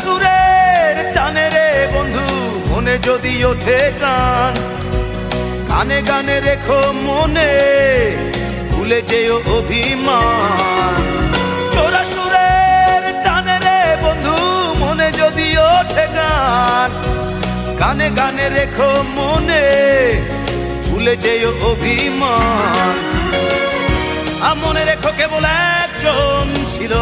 সুরের টানে রে বন্ধু মনে যদি ওঠে গান, গানে গানে রেখো মনে ভুলে যেও অভিমান। চোরা সুরের টানে রে বন্ধু মনে যদি ওঠে গান, গানে গানে রেখো মনে ভুলে যেও অভিমান। মনে রেখো কেবল একজন ছিল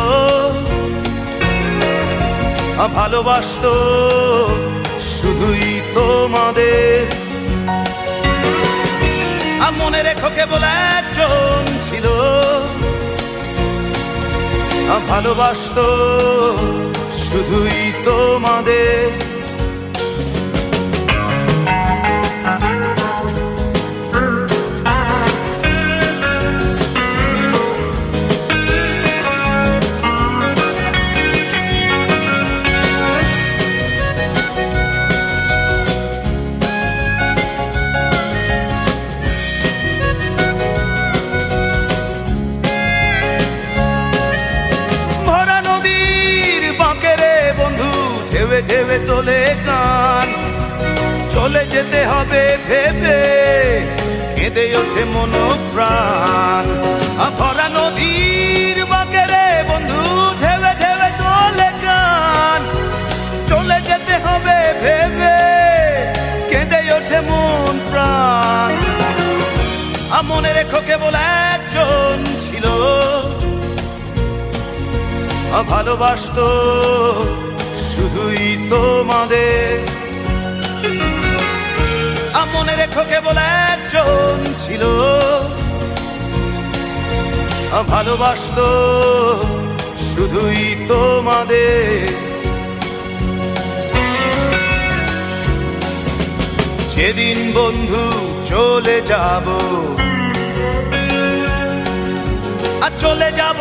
ভালোবাসতো শুধুই তোমাদের। মনে রেখো কেবল একজন ছিল ভালোবাসতো শুধুই তোমাদের। ঢেবে তোলে গান, চলে যেতে হবে ভেবে কেঁদে ওঠে মন প্রাণ। ভরা নদীর বাঁকে রে বন্ধু ঢেবে ঢেবে তোলে গান, চলে যেতে হবে ভেবে কেঁদে ওঠে মন প্রাণ। মনে রেখো কেবল একজন ছিল ভালোবাসতো শুধুই তোমাদের। মনে রেখো কেবল একজন ছিল ভালোবাসতো শুধুই তোমাদের। যেদিন বন্ধু চলে যাব আর চলে যাব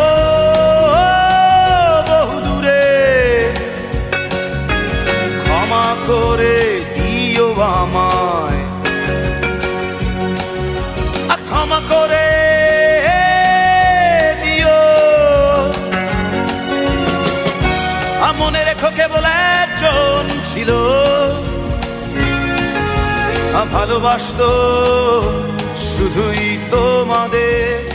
করে দিও আমায়, ক্ষমা করে দিও। মনে রেখো কেবল একজন ছিল ভালোবাসতো শুধুই তোমাদের।